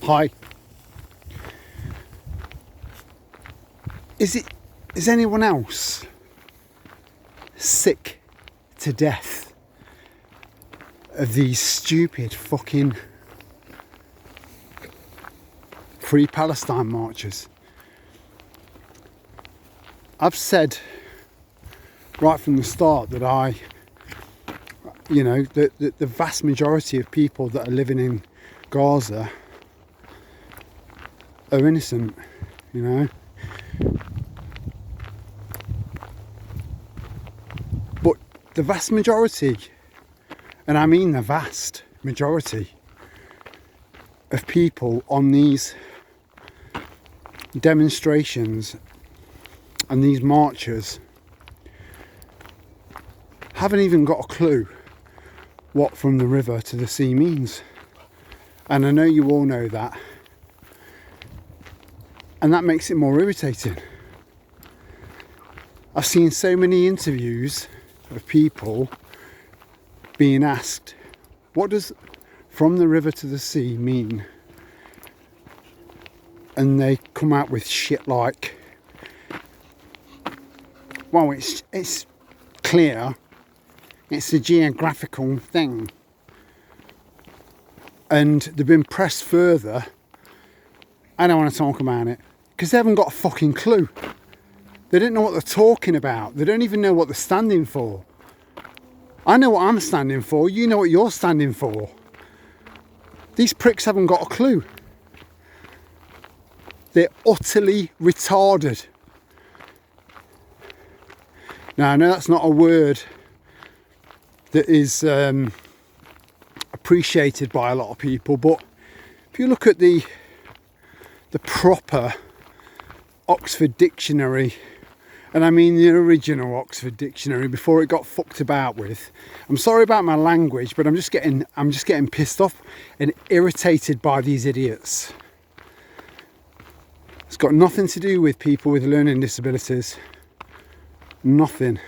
Hi. Is anyone else sick to death of these stupid fucking Free Palestine marches? I've said right from the start that the vast majority of people that are living in Gaza are innocent, But the vast majority, and I mean the vast majority of people on these demonstrations and these marches haven't even got a clue what from the river to the sea means. And I know you all know that. And that makes it more irritating. I've seen so many interviews of people being asked, what does from the river to the sea mean? And they come out with shit like, well, it's clear, it's a geographical thing. And they've been pressed further. I don't want to talk about it because they haven't got a fucking clue. They don't know what they're talking about. They don't even know what they're standing for. I know what I'm standing for. You know what you're standing for. These pricks haven't got a clue. They're utterly retarded. Now, I know that's not a word that is appreciated by a lot of people, but if you look at the proper Oxford Dictionary, and I mean the original Oxford Dictionary before it got fucked about with. I'm sorry about my language, but I'm just getting pissed off and irritated by these idiots. It's got nothing to do with people with learning disabilities. Nothing.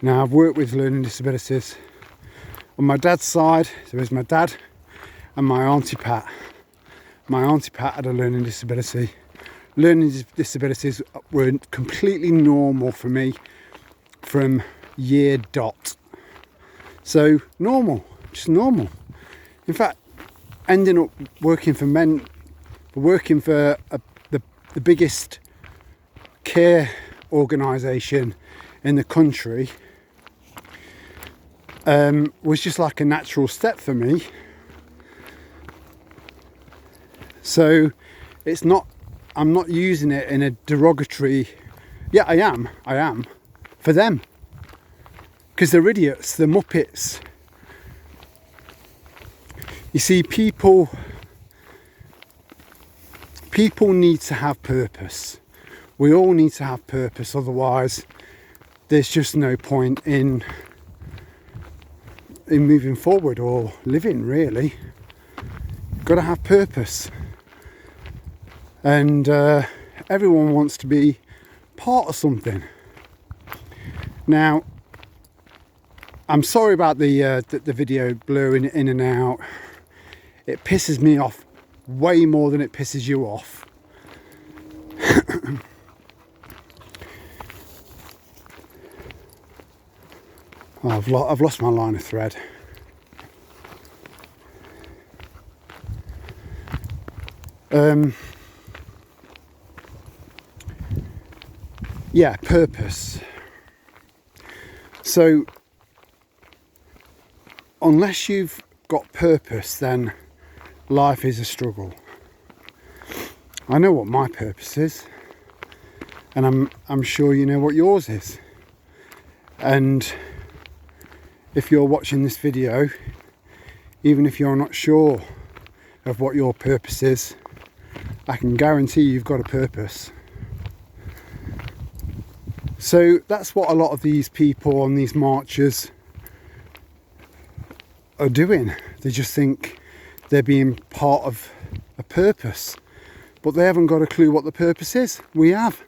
Now, I've worked with learning disabilities. On my dad's side, there is my dad and my Auntie Pat. My Auntie Pat had a learning disability. Learning disabilities were completely normal for me from year dot. So normal, just normal. In fact, ending up working for the biggest care organisation in the country was just like a natural step for me. So I'm not using it in a derogatory, yeah, I am, for them. Because they're idiots, they're muppets. You see, people need to have purpose. We all need to have purpose, otherwise there's just no point in moving forward or living, really. You've got to have purpose. And everyone wants to be part of something. Now, I'm sorry about the video blurring in and out. It pisses me off way more than it pisses you off. I've lost my line of thread. Yeah, purpose. So, unless you've got purpose, then life is a struggle. I know what my purpose is, and I'm sure you know what yours is. And if you're watching this video, even if you're not sure of what your purpose is, I can guarantee you've got a purpose. So that's what a lot of these people on these marches are doing. They just think they're being part of a purpose, but they haven't got a clue what the purpose is. We have.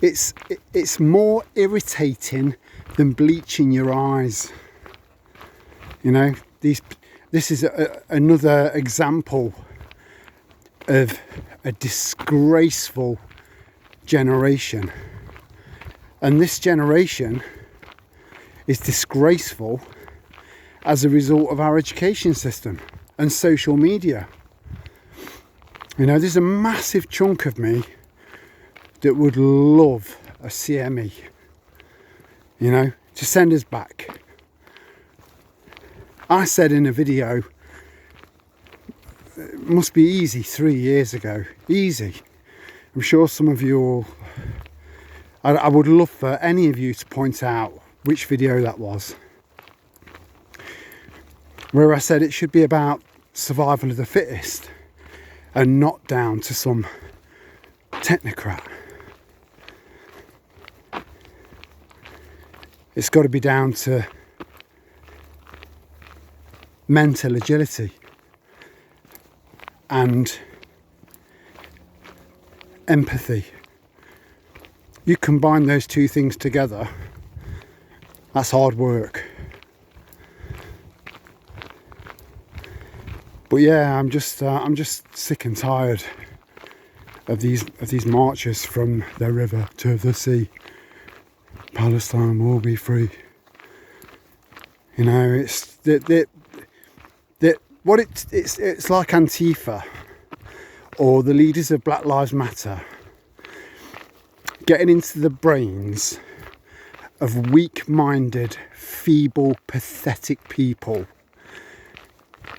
it's more irritating than bleaching your eyes. You know, this is another example of a disgraceful generation. And this generation is disgraceful as a result of our education system and social media. You know, there's a massive chunk of me that would love a CME, you know, to send us back. I said in a video, it must be easy 3 years ago, easy. I'm sure some of you will, I would love for any of you to point out which video that was, where I said it should be about survival of the fittest and not down to some technocrat. It's got to be down to mental agility and empathy. You combine those two things together, that's hard work. But yeah, I'm just sick and tired of these marches from the river to the sea. Palestine will be free. You know, it's it's like Antifa or the leaders of Black Lives Matter getting into the brains of weak-minded, feeble, pathetic people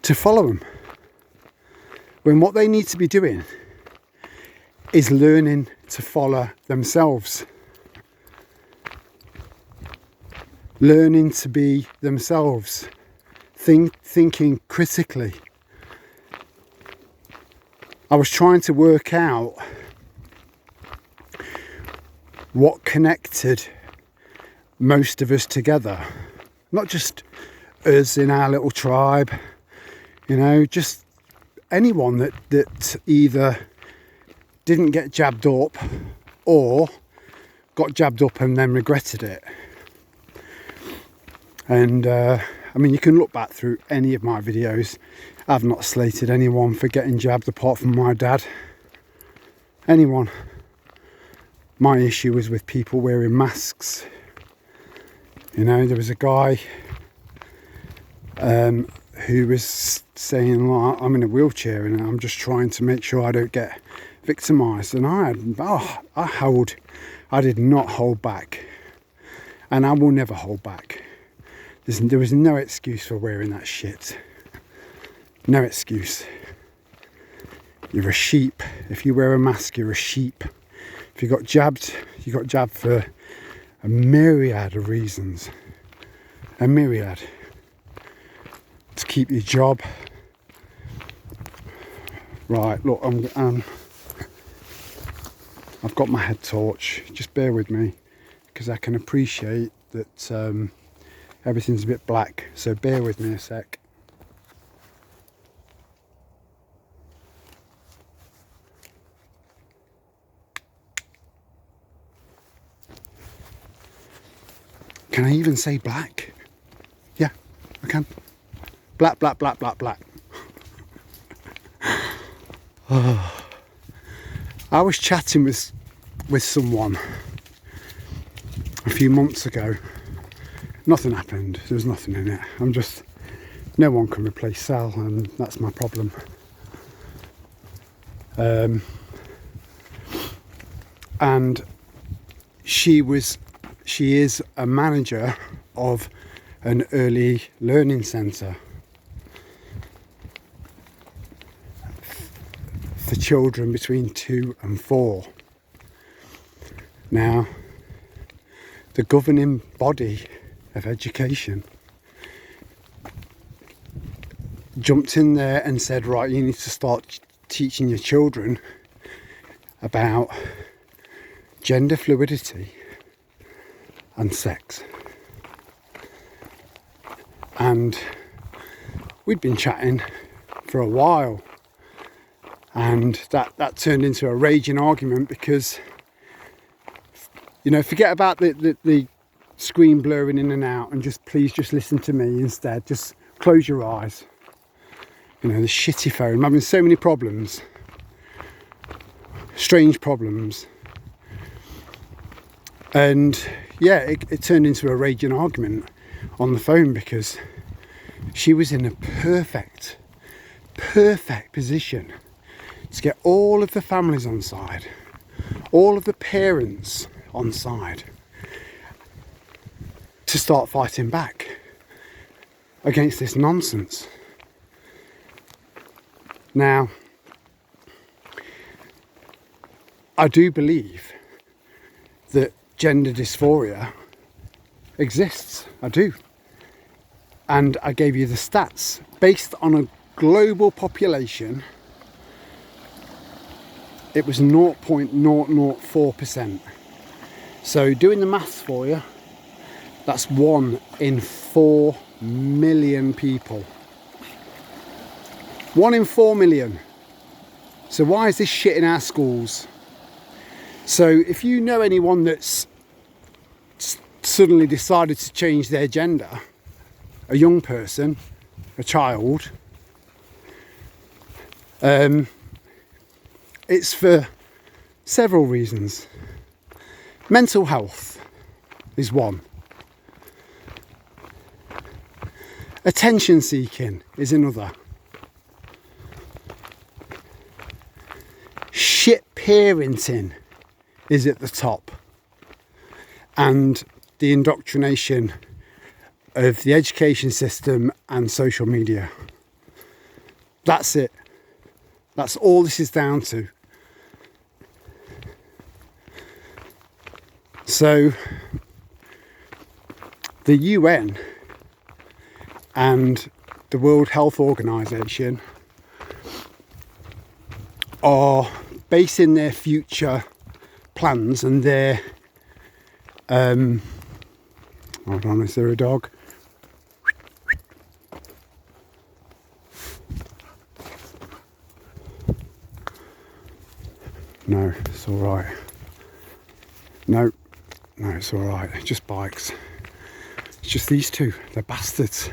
to follow them, when what they need to be doing is learning to follow themselves, learning to be themselves, thinking critically. I was trying to work out what connected most of us together, not just us in our little tribe, you know, just anyone that either didn't get jabbed up or got jabbed up and then regretted it. And I mean, you can look back through any of my videos. I've not slated anyone for getting jabbed apart from my dad. Anyone. My issue was with people wearing masks. You know, there was a guy who was saying, like, I'm in a wheelchair and I'm just trying to make sure I don't get victimised. And I did not hold back. And I will never hold back. There was no excuse for wearing that shit. No excuse. You're a sheep. If you wear a mask, you're a sheep. If you got jabbed for a myriad of reasons. A myriad. To keep your job. Right, look, I've got my head torch. Just bear with me, because I can appreciate that everything's a bit black. So bear with me a sec. Can I even say black? Yeah, I can. Black, black, black, black, black. Oh. I was chatting with someone a few months ago. Nothing happened. There was nothing in it. No one can replace Sal, and that's my problem. And she is a manager of an early learning centre for children between 2 and 4. Now, the governing body of education jumped in there and said, right, you need to start teaching your children about gender fluidity and sex. And we'd been chatting for a while, and that turned into a raging argument, because You know, forget about the screen blurring in and out, and please just listen to me instead. Just close your eyes. You know, the shitty phone. I'm having so many problems. Strange problems. And yeah, it turned into a raging argument on the phone because she was in a perfect position to get all of the families on side, all of the parents on side, to start fighting back against this nonsense. Now, I do believe that gender dysphoria exists. I do. And I gave you the stats. Based on a global population, it was 0.004%. So doing the maths for you, that's 1 in 4 million people. 1 in 4 million. So why is this shit in our schools? So if you know anyone that's suddenly decided to change their gender, a young person, a child, it's for several reasons. Mental health is one. Attention seeking is another. Shit parenting is at the top. And the indoctrination of the education system and social media. That's it. That's all this is down to. So the UN and the World Health Organization are basing their future plans and their hold on, is there a dog? No, it's all right. No, it's all right. Just bikes. It's just these two. They're bastards.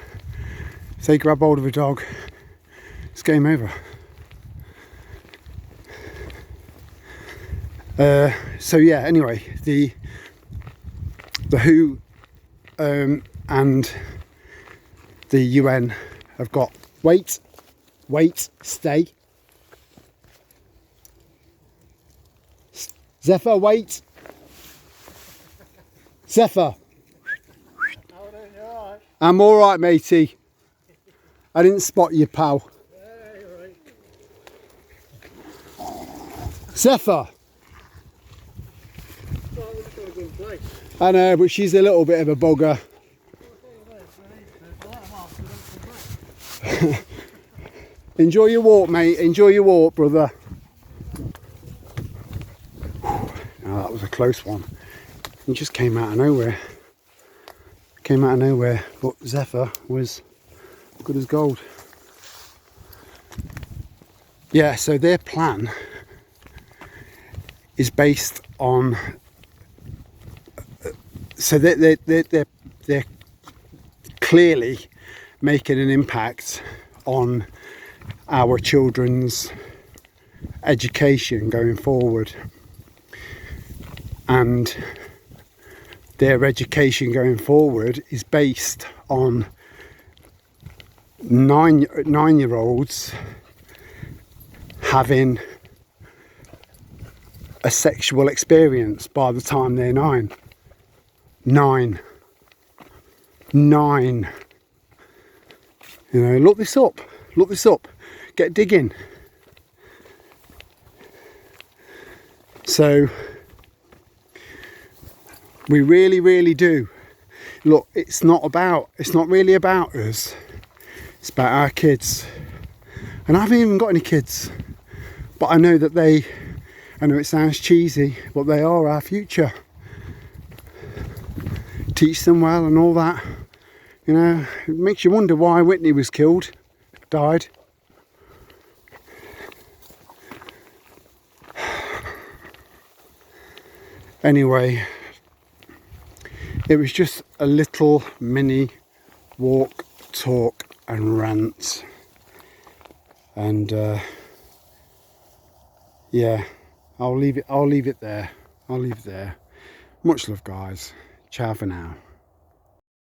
If they grab hold of a dog, it's game over. So yeah. Anyway, the WHO and the UN have got wait, stay. Zephyr, wait. Zephyr. I'm all right, matey. I didn't spot you, pal. Yeah, you're right. Zephyr. Place. I know, but she's a little bit of a bugger. Enjoy your walk, mate. Enjoy your walk, brother. Oh, that was a close one. It just came out of nowhere. But Zephyr was good as gold. Yeah, so their plan is based on. So they're clearly making an impact on our children's education going forward, and their education going forward is based on nine-year-olds having a sexual experience by the time they're 9. 9. You know, look this up. Get digging. So we really do. Look, it's not really about us. It's about our kids. And I haven't even got any kids. But I know that I know it sounds cheesy, but they are our future. Teach them well and all that. You know, it makes you wonder why Whitney was died. Anyway, It was just a little mini walk, talk and rant. And yeah, I'll leave it there. Much love, guys. Ciao for now.